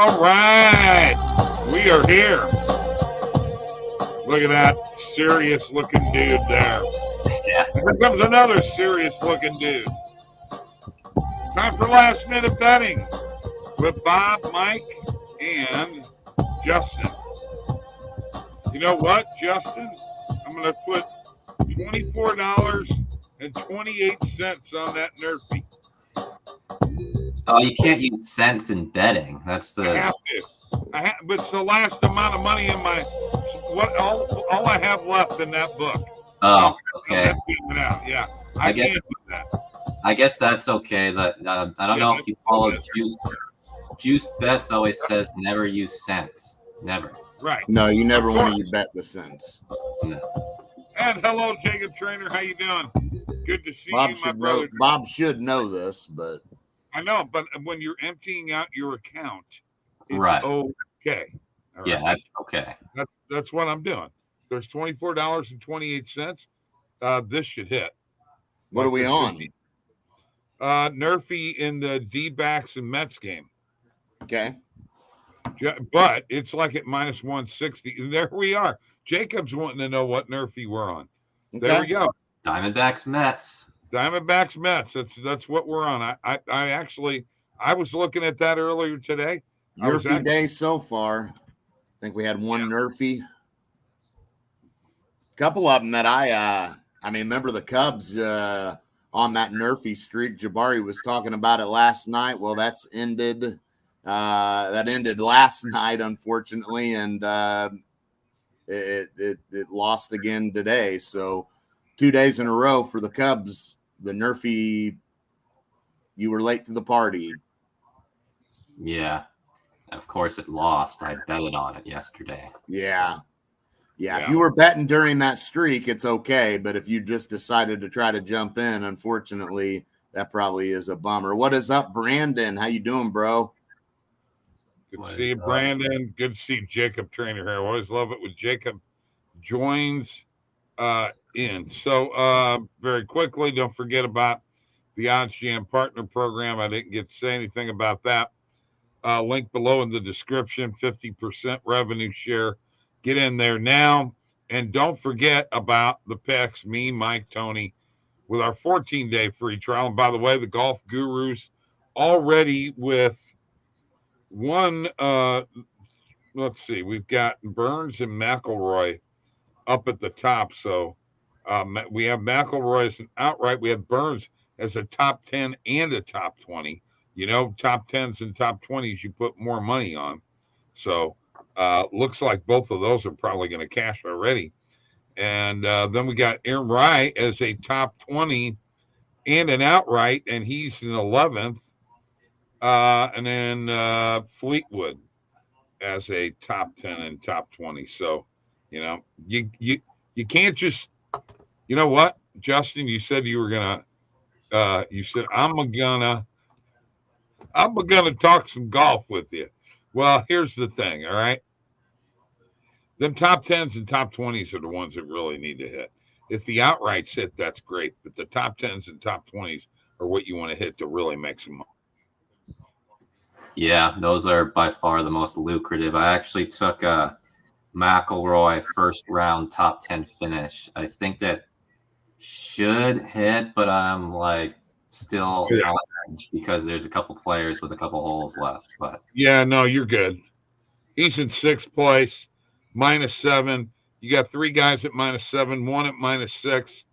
All right, we are here. Look at that serious-looking dude there. Yeah. Here comes another serious-looking dude. Time for last-minute betting with Bob, Mike, and Justin. You know what, Justin? I'm going to put $24.28 on that Nerfy. Oh, you can't use cents in betting. That's I the. have to. But it's the last amount of money in my all I have left in that book. Oh, okay. Yeah, I guess can't do that. I guess that's okay. That I don't know if you follow Juice Bets always says never use cents. Never. Right. No, you never want to bet the cents. No. And hello, Jacob Trainer. How you doing? Good to see Bob you, my brother. Bob should know this, but I know. But when you're emptying out your account, it's Right. okay. All Yeah, right. that's okay. That's what I'm doing. There's $24.28. This should hit. What are we on? Nerfy in the D-backs and Mets game. Okay. But it's like at minus 160. There we are. Jacob's wanting to know what Nerfy we're on. Okay. There we go. Diamondbacks Mets. Diamondbacks Mets. That's what we're on. I was looking at that earlier today. Nerfy day so far. I think we had one Nerfy. Couple of them that I remember the Cubs on that Nerfy streak. Jabari was talking about it last night. Well, that's ended. That ended last night, unfortunately, and it lost again today. So 2 days in a row for the Cubs. The Nerfy, you were late to the party. Yeah. Of course it lost. I betted on it yesterday. Yeah. If you were betting during that streak, it's okay. But if you just decided to try to jump in, unfortunately, that probably is a bummer. What is up, Brandon? How you doing, bro? Good to see you, Brandon. Good to see Jacob Trainer here. I always love it when Jacob joins in. So very quickly, don't forget about the OddsJam Partner Program. I didn't get to say anything about that. Link below in the description, 50% revenue share. Get in there now. And don't forget about the picks, me, Mike, Tony, with our 14-day free trial. And by the way, the Golf Gurus already with one, let's see, we've got Burns and McIlroy up at the top. So we have McIlroy as an outright. We have Burns as a top 10 and a top 20. You know, top 10s and top 20s, you put more money on. So looks like both of those are probably going to cash already. And then we got Aaron Rye as a top 20 and an outright, and he's in 11th. And then Fleetwood as a top 10 and top 20. So, you know, you can't just, you know what, Justin, you said you were going to, you said, I'm gonna talk some golf with you. Well, here's the thing, all right? Them top 10s and top 20s are the ones that really need to hit. If the outrights hit, that's great. But the top 10s and top 20s are what you want to hit to really make some money. Yeah, those are by far the most lucrative. I actually took a McIlroy first round top 10 finish. I think that should hit, but I'm like still on edge because there's a couple players with a couple holes left. But yeah, no, you're good. He's in 6th place, -7. You got 3 guys at -7, 1 at -6,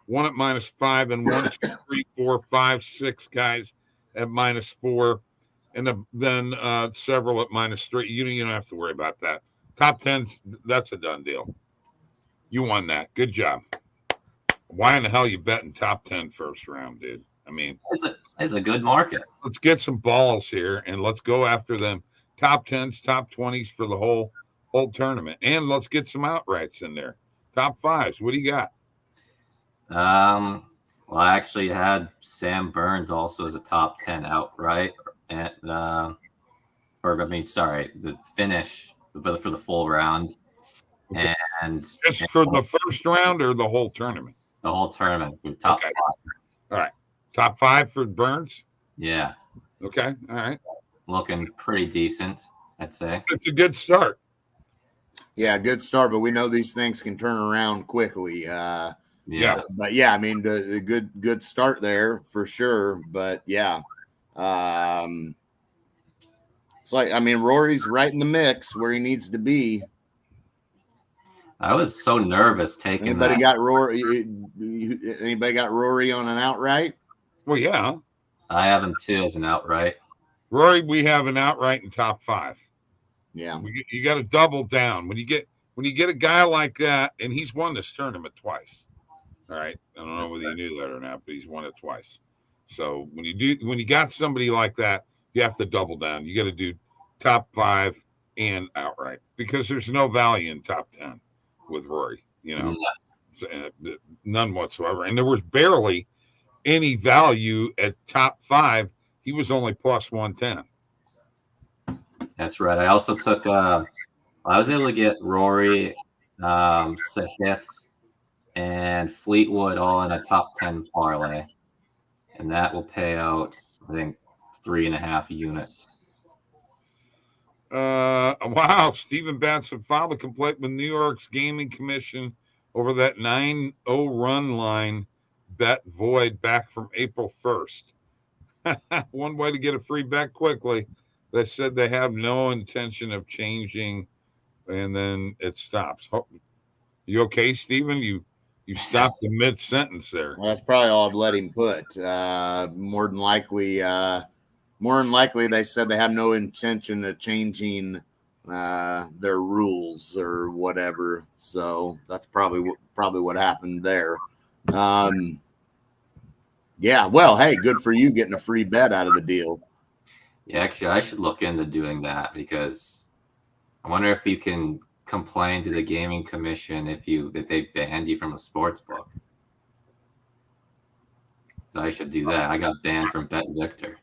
1 at -5, and 1, 2, 3, 4, 5, 6 guys at -4, and then several at -3. You don't have to worry about that. Top 10s, that's a done deal. You won that. Good job. Why in the hell you betting top 10 first round, dude? I mean, it's a good market. Let's get some balls here and let's go after them top 10s, top 20s for the whole tournament. And let's get some outrights in there. Top 5s. What do you got? Well, I actually had Sam Burns also as a top 10 outright. And the finish for the full round. Okay. And just for the first round or the whole tournament? The whole tournament. Top 5. All right. Top 5 for Burns? Yeah. Okay. All right. Looking pretty decent. I'd say. It's a good start. Yeah, good start, but we know these things can turn around quickly. Yes. But yeah, I mean, the good start there for sure. But yeah, it's like, I mean, Rory's right in the mix where he needs to be. I was so nervous taking Anybody that. got Rory? Anybody got Rory on an outright? Well, yeah. I have him too as an outright. Rory, we have an outright in top 5. Yeah. You got to double down when you get a guy like that, and he's won this tournament twice. All right, I don't know whether you knew that or not, but he's won it twice. So when you got somebody like that, you have to double down. You got to do top 5 and outright because there's no value in top 10 with Rory. You know, none whatsoever, and there was barely any value at top 5. He was only plus 110. That's right. I also took. I was able to get Rory, Sahith, and Fleetwood all in a top 10 parlay, and that will pay out, I think, 3.5 units. Wow. Stephen Batson filed a complaint with New York's Gaming Commission over that 9-0 run line bet void back from April 1st. One way to get a free bet quickly. They said they have no intention of changing, and then it stops. You okay, Stephen? You stopped the mid-sentence there. Well, that's probably all I'd let him put. More than likely, they said they have no intention of changing their rules or whatever. So that's probably what happened there. Yeah. Well, hey, good for you getting a free bet out of the deal. Yeah, actually, I should look into doing that because I wonder if you can complain to the Gaming Commission if they banned you from a sports book. So I should do that. I got banned from Bet Victor.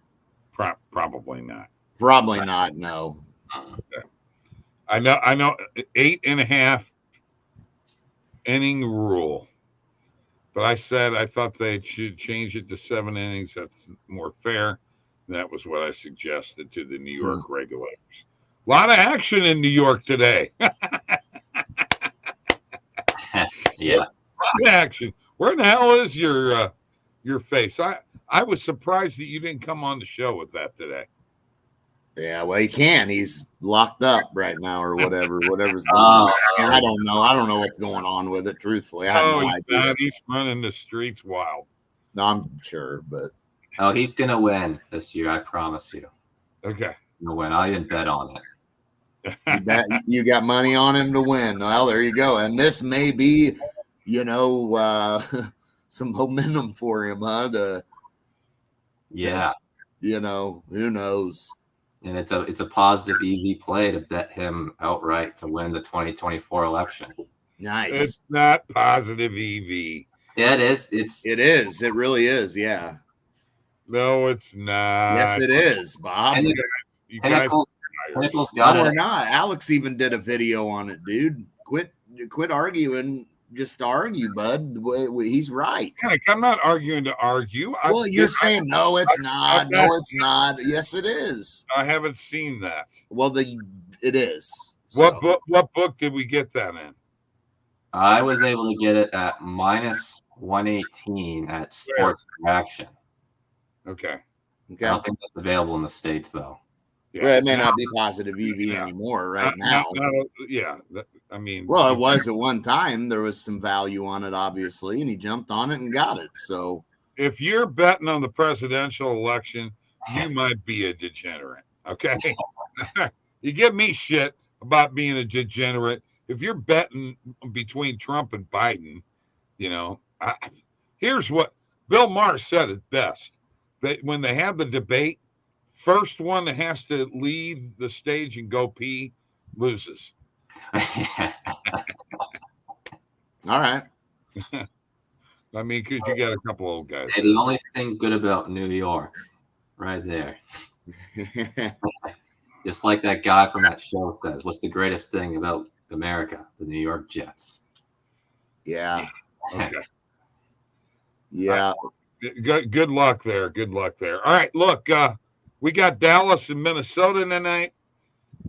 Probably not. Probably not. No. I know 8.5 inning rule, but I said I thought they should change it to 7 innings. That's more fair. That was what I suggested to the New York regulators. A lot of action in New York today. Yeah. A lot of action. Where the hell is your face? I was surprised that you didn't come on the show with that today. Yeah, well, he can. He's locked up right now or whatever's going on. I don't know. I don't know what's going on with it, truthfully. I have no idea. Not. He's running the streets wild. No, I'm sure, but Oh, he's gonna win this year. I promise you. Okay. He'll win. I didn't bet on it. you got money on him to win. Well, there you go. And this may be, some momentum for him, huh? Yeah. Who knows? And it's a positive EV play to bet him outright to win the 2024 election. Nice. It's not positive EV. Yeah, it is. It is. It really is. Yeah. No, it's not. Yes, it is, Bob. You guys Pinnacle's got No, it. we're not. Alex even did a video on it, dude. Quit arguing just to argue, bud. He's right. I'm not arguing to argue. Well, you're saying no, it's not. No, it's not. Yes, it is. I haven't seen that. Well, it is. What book did we get that in? I was able to get it at minus 118 at Sports Action. Okay. I don't think that's available in the States, though. Yeah. Well, it may not be positive EV anymore right now. Well, it was at one time. There was some value on it, obviously, and he jumped on it and got it. So if you're betting on the presidential election, you might be a degenerate. Okay. You give me shit about being a degenerate. If you're betting between Trump and Biden, here's what Bill Maher said it best. When they have the debate, first one that has to leave the stage and go pee loses. All right. I mean, because you got a couple old guys. Hey, the only thing good about New York, right there. Just like that guy from that show says, what's the greatest thing about America? The New York Jets. Yeah. Okay. Yeah. Good luck there. Good luck there. All right, look, we got Dallas and Minnesota tonight.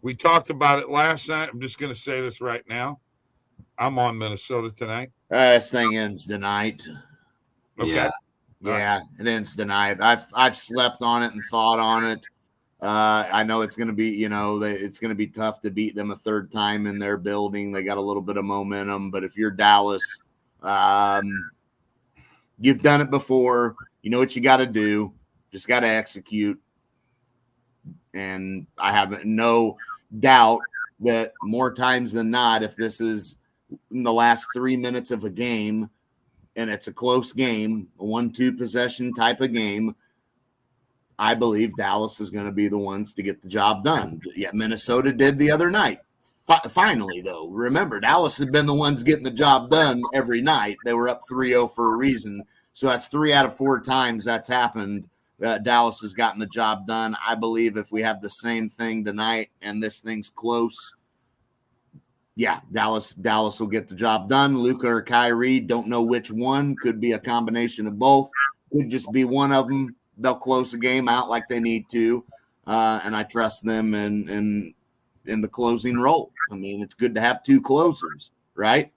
We talked about it last night. I'm just going to say this right now. I'm on Minnesota tonight. This thing ends tonight. Okay. Yeah. Yeah, it ends tonight. I've slept on it and thought on it. I know it's going to be, it's going to be tough to beat them a third time in their building. They got a little bit of momentum, but if you're Dallas, you've done it before. You know what you got to do. Just got to execute. And I have no doubt that more times than not, if this is in the last 3 minutes of a game and it's a close game, a 1-2 possession type of game, I believe Dallas is going to be the ones to get the job done. Yeah, Minnesota did the other night. Finally, though, remember, Dallas had been the ones getting the job done every night. They were up 3-0 for a reason. So that's 3 out of 4 times that's happened. Dallas has gotten the job done. I believe if we have the same thing tonight and this thing's close, yeah, Dallas will get the job done. Luka or Kyrie, don't know which one. Could be a combination of both. Could just be one of them. They'll close the game out like they need to, and I trust them in the closing role. I mean, it's good to have 2 closers, right?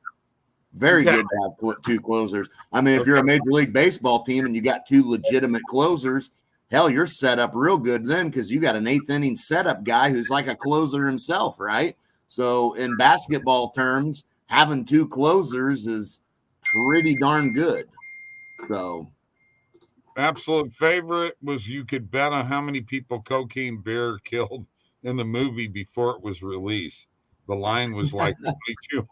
Very good to have 2 closers. I mean, if you're a Major League Baseball team and you got 2 legitimate closers, hell, you're set up real good then because you got an 8th inning setup guy who's like a closer himself, right? So in basketball terms, having 2 closers is pretty darn good. So. Absolute favorite was you could bet on how many people Cocaine Bear killed in the movie before it was released. The line was like 22.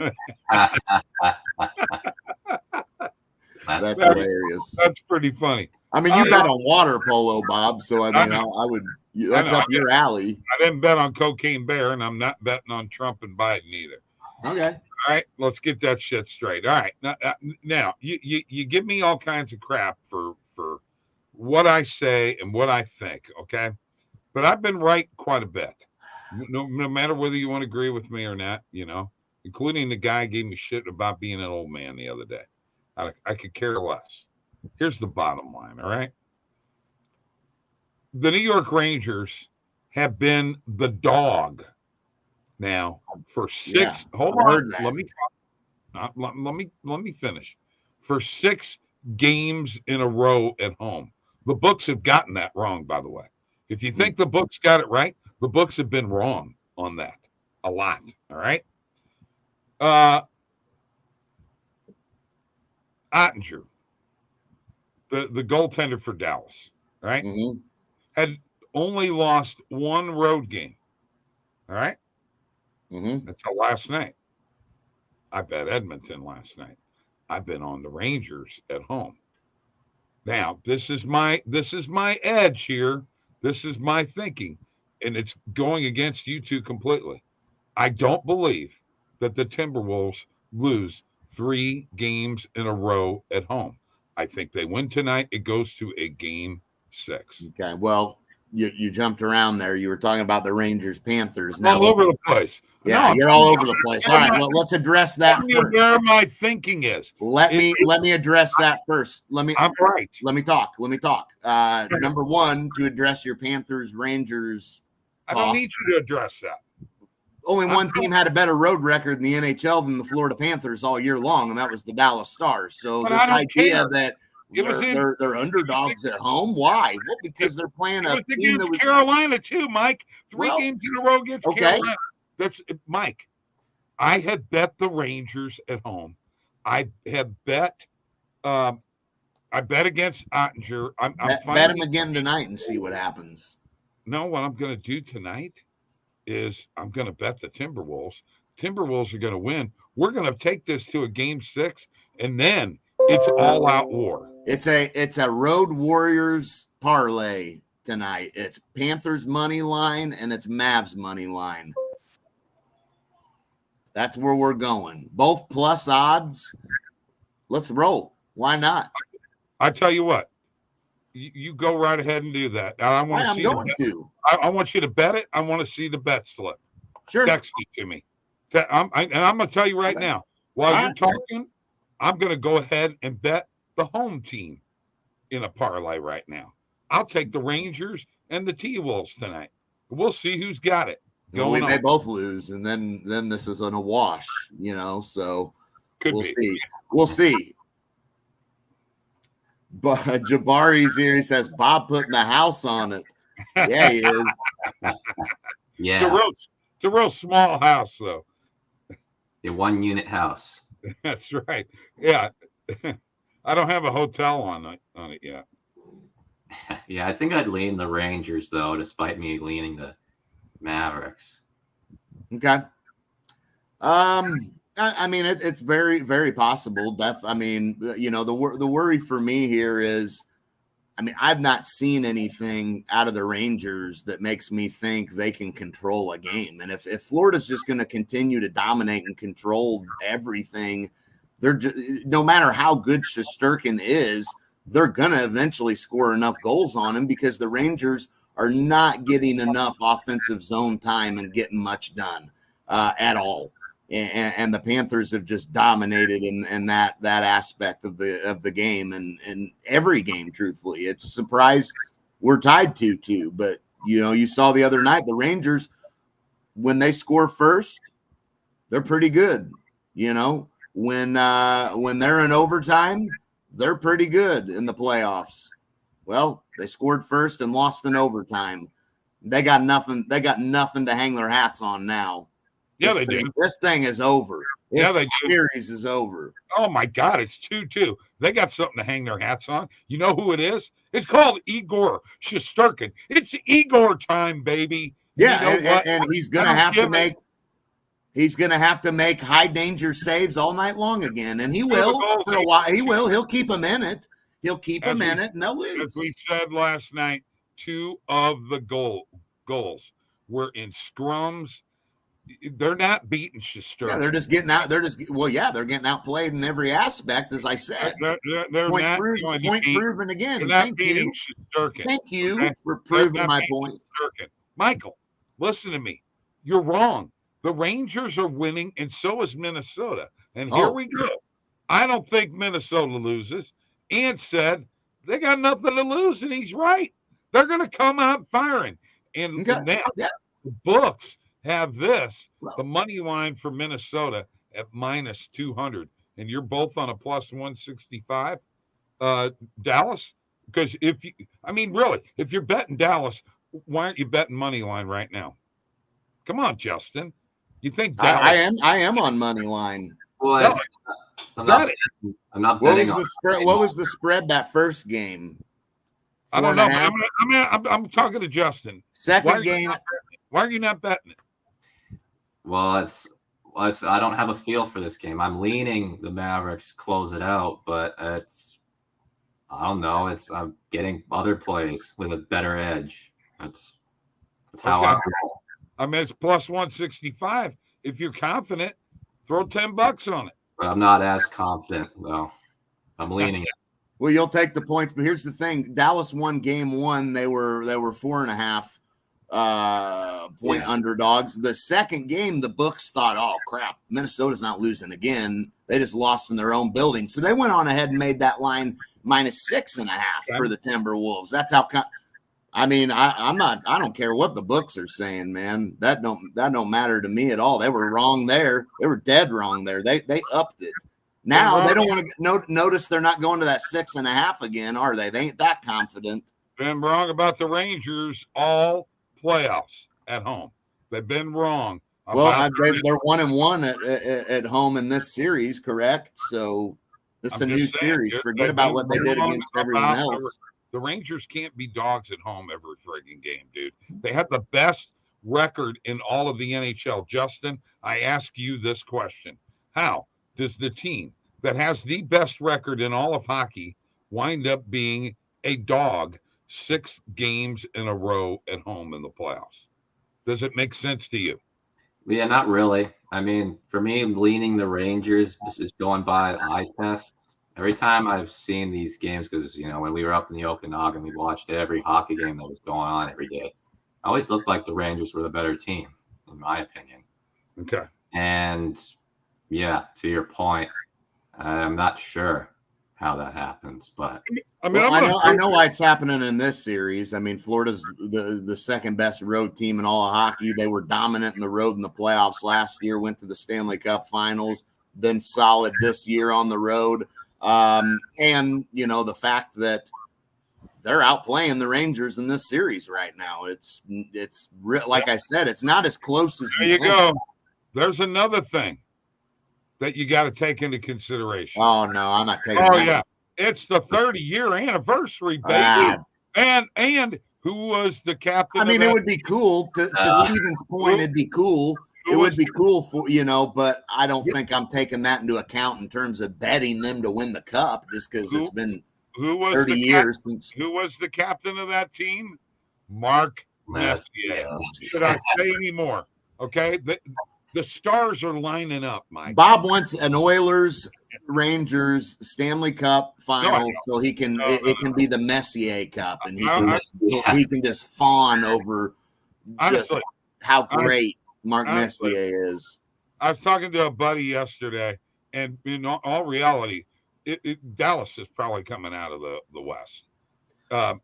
That's hilarious. That's pretty funny. I mean, you bet on water polo, Bob. So I mean, I would. That's up your alley. I didn't bet on Cocaine Bear, and I'm not betting on Trump and Biden either. Okay. All right, let's get that shit straight. All right, now you give me all kinds of crap for what I say and what I think, okay? But I've been right quite a bit. No matter whether you want to agree with me or not, including the guy gave me shit about being an old man the other day. I could care less. Here's the bottom line, all right? The New York Rangers have been the dog now for 6. Yeah, hold on. Let me finish. For 6 games in a row at home. The books have gotten that wrong, by the way. If you think the books got it right, the books have been wrong on that a lot. All right. Ottinger, the goaltender for Dallas, right, had only lost 1 road game. All right. Until last night. I bet Edmonton last night. I've been on the Rangers at home. Now, this is my edge here. This is my thinking, and it's going against you 2 completely. I don't believe that the Timberwolves lose 3 games in a row at home. I think they win tonight. It goes to a game 6. Okay. Well, you jumped around there. You were talking about the Rangers Panthers. Now all over the place. Yeah, you're all over the place. All right, let's address that first. Where my thinking is. Let me address that first. I'm right. Let me talk. Number 1, to address your Panthers Rangers talk. I don't need you to address that. Only one team had a better road record in the NHL than the Florida Panthers all year long, and that was the Dallas Stars. So this idea that they're underdogs at home, why? Well, because they're playing a team that was Carolina too, Mike. 3 games in a row against Carolina. That's Mike. I had bet the Rangers at home. I had bet. I bet against Ottinger. Bet him again tonight and see what happens. No, what I'm going to do tonight is I'm going to bet the Timberwolves. Timberwolves are going to win. We're going to take this to a game 6, and then it's all out war. It's a Road Warriors parlay tonight. It's Panthers money line and it's Mavs money line. That's where we're going. Both plus odds. Let's roll. Why not? I tell you what, you go right ahead and do that. I want to see. I want you to bet it. I want to see the bet slip. Sure. Text it to me. I'm going to tell you right now. While you're talking, I'm going to go ahead and bet the home team in a parlay right now. I'll take the Rangers and the T-Wolves tonight. We'll see who's got it. Well, we going may on. both lose, and then this is a wash, so Could we'll be. see. We'll see. But Jabari's here. He says, Bob putting the house on it. Yeah, he is. Yeah. It's a real small house, though. A 1-unit house. That's right. Yeah. I don't have a hotel on it yet. Yeah, I think I'd lean the Rangers, though, despite me leaning the Mavericks. Okay. I mean, it's very, very possible. I mean, the worry for me here is, I mean, I've not seen anything out of the Rangers that makes me think they can control a game. And if Florida's just going to continue to dominate and control everything, no matter how good Shesterkin is, they're going to eventually score enough goals on him because the Rangers are not getting enough offensive zone time and getting much done at all. And the Panthers have just dominated in that aspect of the game and every game, truthfully. It's surprised we're tied 2-2. But, you saw the other night, the Rangers, when they score first, they're pretty good. When they're in overtime, they're pretty good in the playoffs. Well, they scored first and lost in overtime. They got nothing to hang their hats on now. Yeah, This thing is over. This series is over. Oh, my God, it's 2-2. They got something to hang their hats on. You know who it is? It's called Igor Shesterkin. It's Igor time, baby. Yeah, you know what? And he's going to have to make – he's going to have to make high-danger saves all night long again, and he will for a while. He will. He'll keep them in it. He'll keep them in it, and they'll lose. As we said last night, 2 of the goals were in scrums. They're not beating Shesterkin. Yeah, they're just getting out. They're getting outplayed in every aspect, as I said. They're point not proven again. They're not beating Shesterkin. Thank you for proving my point. Shesterkin. Michael, listen to me. You're wrong. The Rangers are winning, and so is Minnesota. And here we go. I don't think Minnesota loses. And said they got nothing to lose, and he's right. They're going to come out firing. And now the books have this, the money line for Minnesota at -200, and you're both on a +165, Dallas. Because if you're betting Dallas, why aren't you betting money line right now? Come on, Justin. You think Dallas? I am on money line. Well, I'm not betting. What was the spread that first game? I don't know. I'm talking to Justin. Second game. Why are you not betting it? Well, I don't have a feel for this game. I'm leaning the Mavericks close it out, but I don't know. I'm getting other plays with a better edge. That's how I roll. I mean, it's +165. If you're confident, throw $10 on it. But I'm not as confident though. I'm leaning it. Well, you'll take the points, but here's the thing: Dallas won game 1. They were 4.5 point underdogs. The second game, the books thought, "Oh crap, Minnesota's not losing again." They just lost in their own building, so they went on ahead and made that line -6.5 for the Timberwolves. That's how. I mean, I don't care what the books are saying, man. That don't matter to me at all. They were wrong there. They were dead wrong there. They upped it. Now they don't want to notice they're not going to that 6.5 again, are they? They ain't that confident. Been wrong about the Rangers all playoffs at home. They've been wrong. Well, they're 1-1 at home in this series, correct? So this is a new series. Forget about what they did against everyone else. The Rangers can't be dogs at home every friggin' game, dude. They have the best record in all of the NHL. Justin, I ask you this question. How does the team that has the best record in all of hockey wind up being a dog 6 games in a row at home in the playoffs? Does it make sense to you? Yeah, not really. I mean, for me, leaning the Rangers is going by eye tests. Every time I've seen these games, because, when we were up in the Okanagan, we watched every hockey game that was going on every day. It always looked like the Rangers were the better team, in my opinion. Okay. And, yeah, to your point, I'm not sure how that happens. But I mean, I know why it's happening in this series. I mean, Florida's the second best road team in all of hockey. They were dominant in the road in the playoffs last year, went to the Stanley Cup Finals, been solid this year on the road. And, you know, the fact that they're outplaying the Rangers in this series right now. It's like I said, it's not as close as there you go. There's another thing that you got to take into consideration. Oh, no, I'm not taking that. Yeah. It's the 30-year anniversary, baby. And who was the captain? I mean, it would be cool to Steven's point. It'd be cool. It would be cool for, you know, but I don't think I'm taking that into account in terms of betting them to win the cup just because it's been 30 years since. Who was the captain of that team? Mark Messier. Should I say any more? Okay. The stars are lining up, Mike. Bob wants an Oilers Rangers Stanley Cup Finals, so he can it can be the Messier Cup, and he can just fawn over just how great Mark Messier is. I was talking to a buddy yesterday, and in all reality, Dallas is probably coming out of the West. But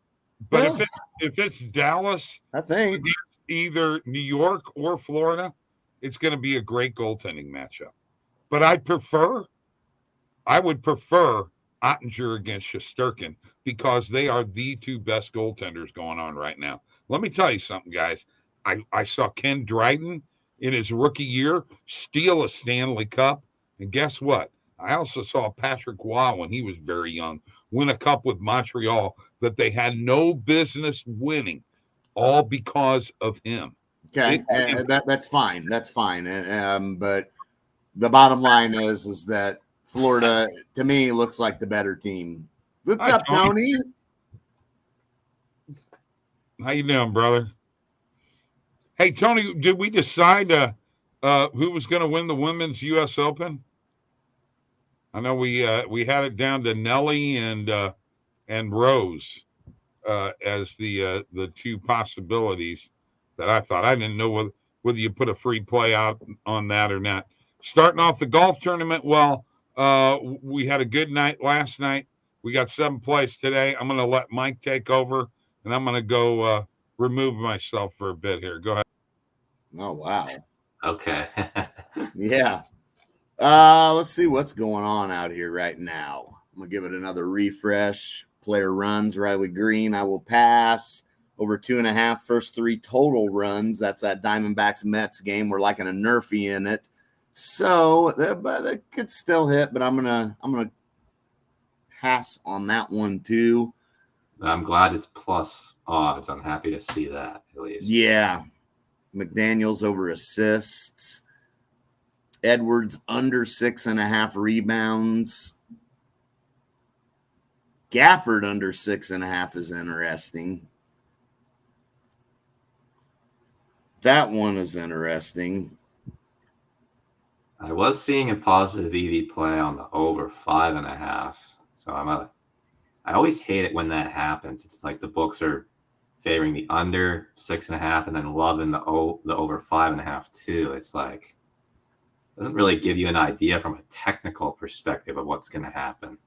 if it's Dallas, I think it's either New York or Florida, it's going to be a great goaltending matchup. But I would prefer Ottinger against Shesterkin because they are the two best goaltenders going on right now. Let me tell you something, guys. I saw Ken Dryden in his rookie year steal a Stanley Cup. And guess what? I also saw Patrick Waugh when he was very young win a cup with Montreal that they had no business winning, all because of him. Okay, that's fine. That's fine. But the bottom line is that Florida, to me, looks like the better team. What's up, Tony? How you doing, brother? Hey, Tony, did we decide who was going to win the women's U.S. Open? I know we had it down to Nelly and Rose as the two possibilities that I thought. I didn't know whether you put a free play out on that or not. Starting off the golf tournament, well, we had a good night last night. We got 7th place today. I'm going to let Mike take over, and I'm going to go remove myself for a bit here. Go ahead. Oh, wow. Okay. Yeah. Let's see what's going on out here right now. I'm going to give it another refresh. Player runs, Riley Green. I will pass. Over 2.5, first 3 total runs. That's that Diamondbacks Mets game. We're liking a Nerfy in it. So that could still hit, but I'm gonna pass on that one too. I'm glad it's plus odds. I'm happy to see that at least. Yeah. McDaniels over assists. Edwards under 6.5 rebounds. Gafford under 6.5 is interesting. That one is interesting. I was seeing a positive EV play on the over 5.5. So I always hate it when that happens. It's like the books are favoring the under 6.5 and then loving the over 5.5 too. It's like doesn't really give you an idea from a technical perspective of what's going to happen.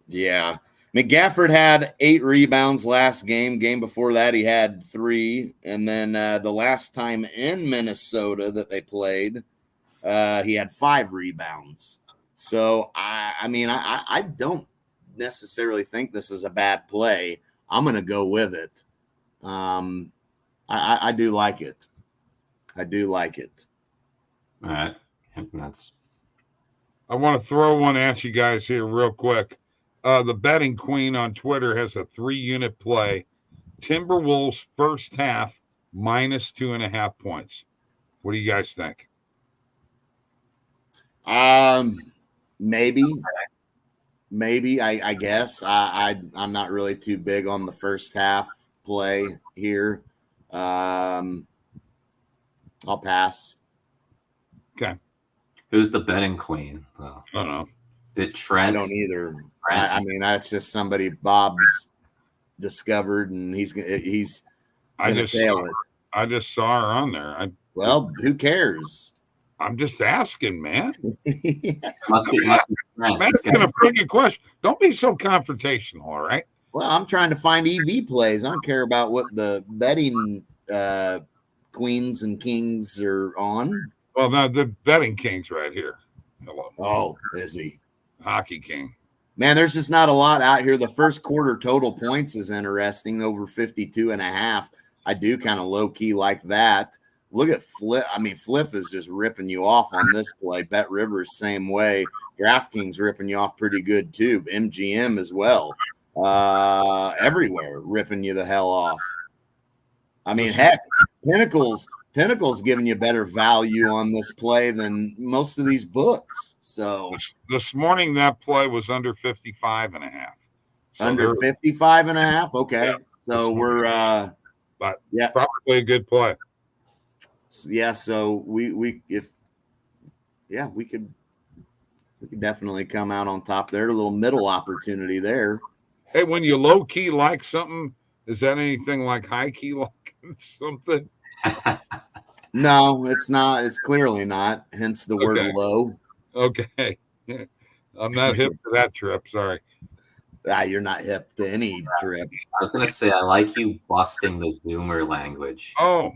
Yeah. McGafford had 8 rebounds last game. Game before that, he had 3. And then the last time in Minnesota that they played, he had 5 rebounds. So, I don't necessarily think this is a bad play. I'm going to go with it. I do like it. I do like it. All right. I want to throw one at you guys here real quick. The betting queen on Twitter has a 3-unit play. Timberwolves first half minus 2.5 points. What do you guys think? Maybe. I guess. I'm not really too big on the first half play here. I'll pass. Okay. Who's the betting queen? I don't know. Did Trent? I don't either. I mean, that's just somebody Bob's discovered, and he's gonna tail it. I just saw her on there. Well, who cares? I'm just asking, man. Must be French. That's a pretty good question. Don't be so confrontational, all right? Well, I'm trying to find EV plays. I don't care about what the betting queens and kings are on. Well, now the betting king's right here. Hello. Oh, is he? Hockey king. Man, there's just not a lot out here. The first quarter total points is interesting, over 52.5. I do kind of low-key like that. Look at Flip. I mean, Flip is just ripping you off on this play. Bet Rivers, same way. DraftKings ripping you off pretty good, too. MGM as well. Everywhere ripping you the hell off. I mean, heck, Pinnacle's giving you better value on this play than most of these books. So this morning, that play was under 55.5. So under 55.5. Okay. Yeah, so we're, but yeah, probably a good play. Yeah, so we could definitely come out on top there. A little middle opportunity there. Hey, when you low key like something, is that anything like high key like something? No, it's not. It's clearly not. Hence the word low. Okay, I'm not hip to that trip. Sorry. You're not hip to any trip. I was gonna say I like you busting the Zoomer language. Oh.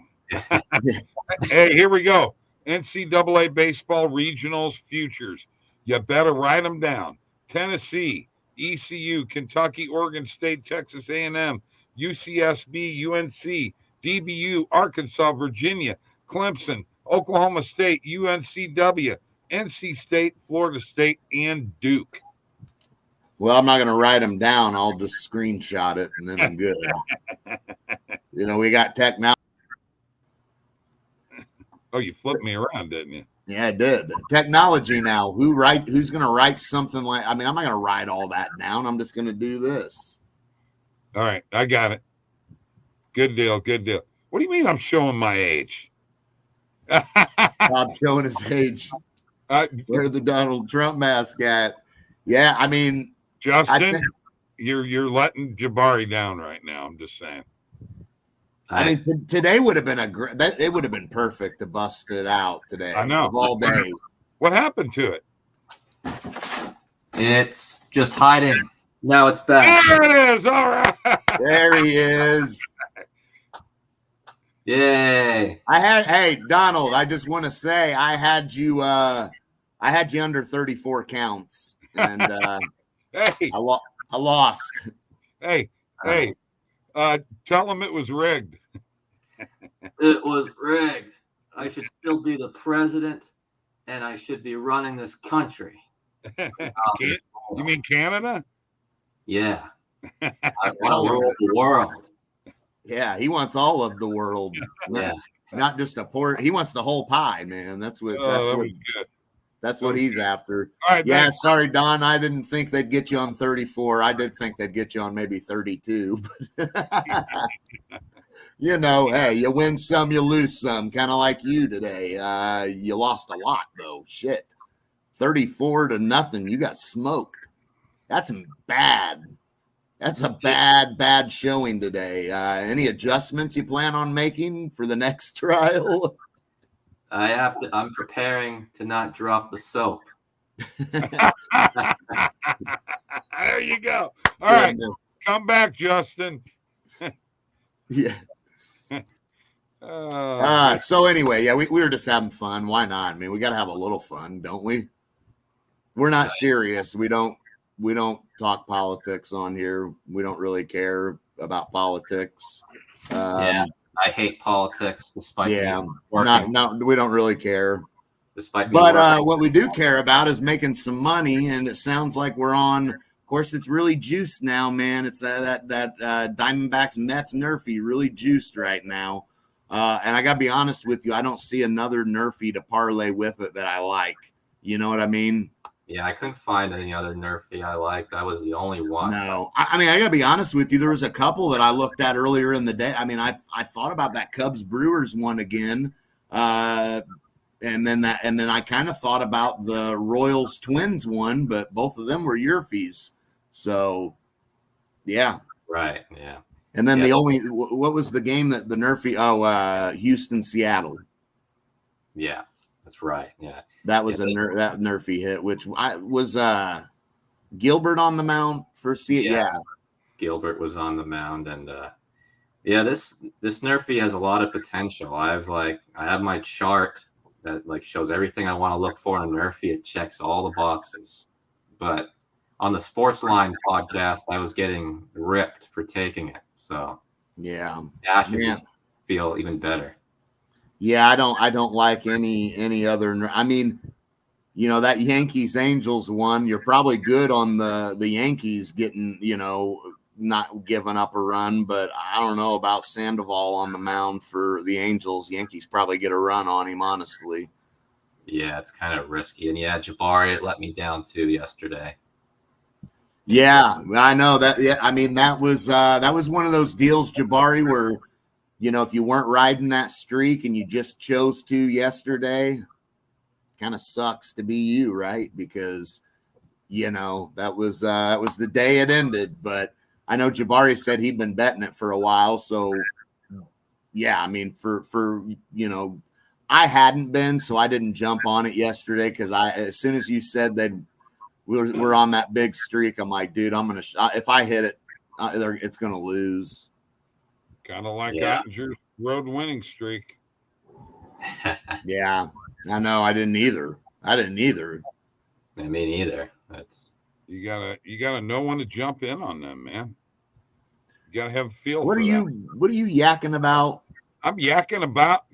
Hey, here we go. NCAA baseball regionals futures. You better write them down. Tennessee, ECU, Kentucky, Oregon State, Texas A&M, UCSB, UNC, DBU, Arkansas, Virginia, Clemson, Oklahoma State, UNCW, NC State, Florida State, and Duke. Well, I'm not going to write them down. I'll just screenshot it, and then I'm good. We got technology. Oh, you flipped me around, didn't you? Yeah, I did. Technology now. Who's going to write something like? I mean, I'm not going to write all that down. I'm just going to do this. All right, I got it. Good deal. Good deal. What do you mean I'm showing my age? Bob's showing his age. Where's the Donald Trump mask at? Yeah, I mean, Justin, you're letting Jabari down right now. I'm just saying. I mean, today would have been it would have been perfect to bust it out today. I know. Of all days. What happened to it? It's just hiding. Now it's back. There it is. All right. There he is. Yay. Hey, Donald, I just want to say I had you under 34 counts. And hey. I lost. Hey. Tell him it was rigged. It was rigged. I should still be the president, and I should be running this country. You mean Canada? Yeah. I want to rule the world. Yeah, he wants all of the world. Yeah. Not just a port. He wants the whole pie, man. That's what he's after. All right, yeah, thanks. Sorry, Don. I didn't think they'd get you on 34. I did think they'd get you on maybe 32. Hey, you win some, you lose some. Kind of like you today. You lost a lot, though. Shit. 34-0. You got smoked. That's bad. That's a bad showing today. Any adjustments you plan on making for the next trial? I'm preparing to not drop the soap. There you go. All right. Come back, Justin. Yeah. So anyway, yeah, we were just having fun. Why not? I mean, we got to have a little fun, don't we? We're not serious. We don't talk politics on here. We don't really care about politics. I hate politics despite we don't really care. Despite but what we do care about is making some money, and it sounds like we're on. Of course, it's really juiced now, man. It's that Diamondbacks Mets Nerfy really juiced right now. And I gotta be honest with you, I don't see another Nerfy to parlay with it that I like. You know what I mean? Yeah, I couldn't find any other Nerfy I liked. That was the only one. No, I mean, I gotta be honest with you. There was a couple that I looked at earlier in the day. I mean, I thought about that Cubs Brewers one again, and then I kind of thought about the Royals Twins one, but both of them were Yerfies. So, yeah, right, yeah. And then what was the game that the Nerfy? Houston Seattle. Yeah. That's right. Yeah. That was that Nerfy hit, which was Gilbert on the mound for Yeah. Gilbert was on the mound, and this Nerfy has a lot of potential. I have my chart that like shows everything I want to look for in a Nerfy. It checks all the boxes. But on the Sportsline podcast, I was getting ripped for taking it. So I should just feel even better. Yeah, I don't like any other. I mean, you know, that Yankees Angels one, you're probably good on the Yankees getting, you know, not giving up a run, but I don't know about Sandoval on the mound for the Angels. Yankees probably get a run on him, honestly. Yeah, it's kind of risky. And Jabari, it let me down too yesterday. Yeah, I know that. Yeah, I mean, that was one of those deals, Jabari, where, you know, if you weren't riding that streak and you just chose to yesterday, kind of sucks to be you, right? Because, you know, that was the day it ended. But I know Jabari said he'd been betting it for a while. So, yeah, I mean, for you know, I hadn't been, so I didn't jump on it yesterday because as soon as you said that we're on that big streak, I'm like, dude, I'm going to – if I hit it, it's going to lose. Kind of like Ottinger's road winning streak. Yeah, I know. I didn't either. Me neither. That's you gotta know when to jump in on them, man. You gotta have a feel. What are you yakking about? I'm yakking about.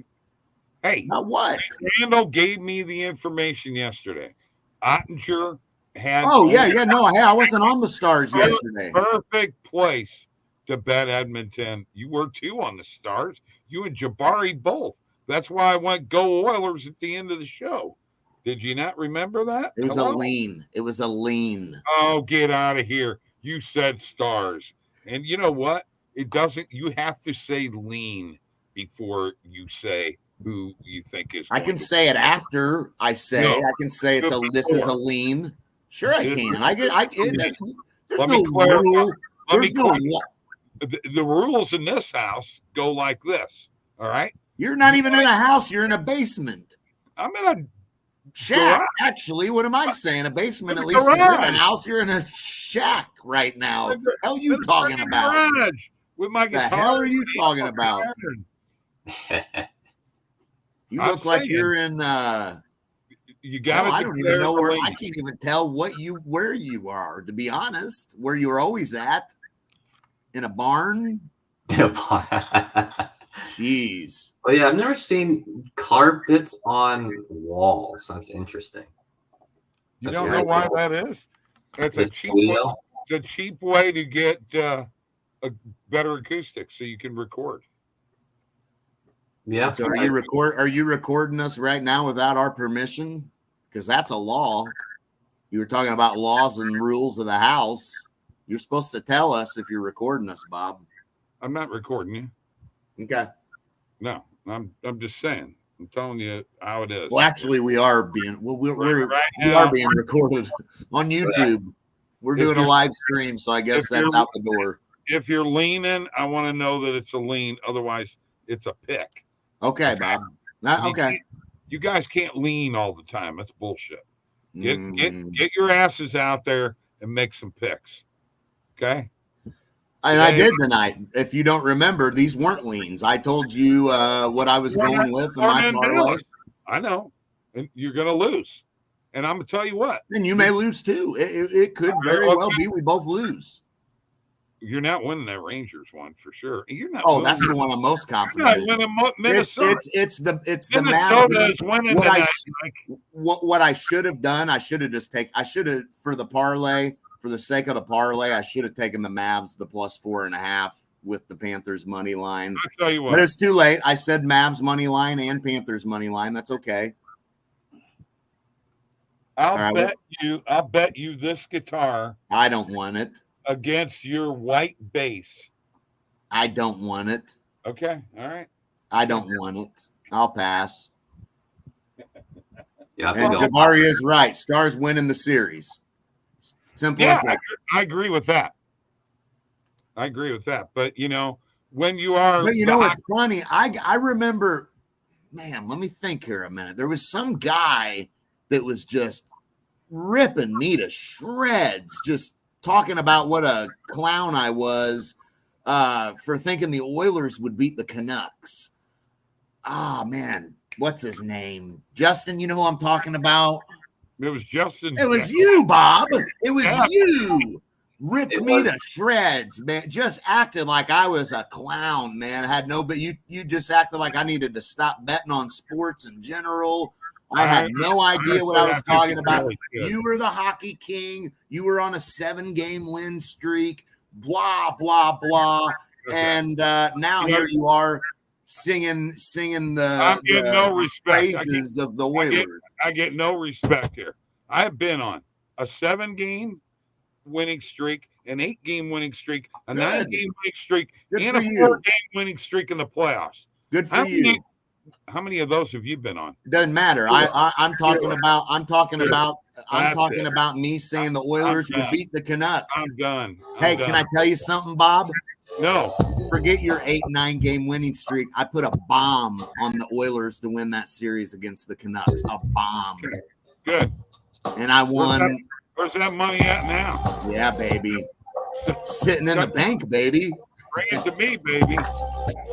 Hey, about what? Randall gave me the information yesterday. Ottinger had. Oh yeah. No, I wasn't on the Stars yesterday. Perfect place to bet Edmonton. You were too on the Stars. You and Jabari both. That's why I went go Oilers at the end of the show. Did you not remember that? It was a lean. It was a lean. Oh, get out of here. You said Stars. And you know what? It doesn't. You have to say lean before you say who you think is. I can say it after I say. No, I can say this is a lean. Sure, I can. There's no rule. There's no law. The rules in this house go like this. All right. You're not even in a house. You're in a basement. I'm in a shack. Garage. Actually, what am I saying? A basement, at least. You're in a house. You're in a shack right now. What the hell are you talking about? With my guitar. The hell are you talking about? You look like you're in. You got to. I don't even know where. I can't even tell where you are. To be honest, where you're always at. In a barn. In a barn. Jeez. Oh yeah, I've never seen carpets on walls. That's interesting. You don't know why that is? It's a cheap way to get a better acoustics so you can record. Yeah. So are you recording us right now without our permission? Because that's a law. You were talking about laws and rules of the house. You're supposed to tell us if you're recording us, Bob. I'm not recording you. Okay. No, I'm just saying. I'm telling you how it is. Well, actually, we are being we are being recorded on YouTube. We're doing a live stream, so I guess that's out the door. If you're leaning, I want to know that it's a lean. Otherwise, it's a pick. Okay, Bob. Okay. You guys can't lean all the time. That's bullshit. Get your asses out there and make some picks. Okay. And I did tonight. If you don't remember, these weren't leans. I told you what I was going with in my parlay. I know. And you're going to lose. And I'm going to tell you what. And you may lose too. It could very well be we both lose. You're not winning that Rangers one for sure. You're not. Oh, that's the one I'm most confident. You're not winning Minnesota. It's the Minnesota is winning tonight. What I should have done, I should have for the parlay. For the sake of the parlay, I should have taken the Mavs, the +4.5 with the Panthers money line. I'll tell you what. But it's too late. I said Mavs money line and Panthers money line. That's okay. I'll bet you this guitar. I don't want it. Against your white bass. I don't want it. Okay. All right. I don't want it. I'll pass. Yeah. And Jabari is right. Stars winning the series. Simple as that. I agree with that. But you know, when you are, but you know, it's funny. I remember man, let me think here a minute. There was some guy that was just ripping me to shreds, just talking about what a clown I was for thinking the Oilers would beat the Canucks. Ah, man, what's his name? Justin, you know who I'm talking about? It was Justin. It was you, Bob. It was Yeah. you. Ripped me to shreds, man. Just acted like I was a clown, man. I had no, but you just acted like I needed to stop betting on sports in general. I had no idea what I was talking about. You were the hockey king. You were on a 7-game win streak. Blah blah blah. Okay. And now here you are singing I'm getting no respect. praises of the Oilers. I get no respect here. I've been on a 7-game winning streak, an 8-game winning streak, a 9-game winning streak, Good and a for 4-game winning streak in the playoffs. Good for you. How many of those have you been on? It doesn't matter. I'm talking about me saying the Oilers would beat the Canucks. I'm done. Hey, can I tell you something, Bob? No. Forget your 8-9-game winning streak. I put a bomb on the Oilers to win that series against the Canucks. A bomb. Good. And I won. Where's that money at now? Yeah, baby. Sitting in the bank, baby. Bring it to me, baby.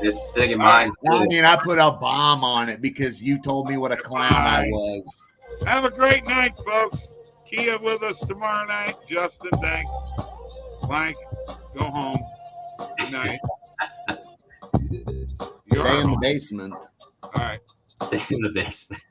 It's big in mine. I mean, I put a bomb on it because you told me what a clown I was. Have a great night, folks. Kia with us tomorrow night. Justin, thanks. Mike, go home. Good night. Stay in the basement. All right. Stay in the basement.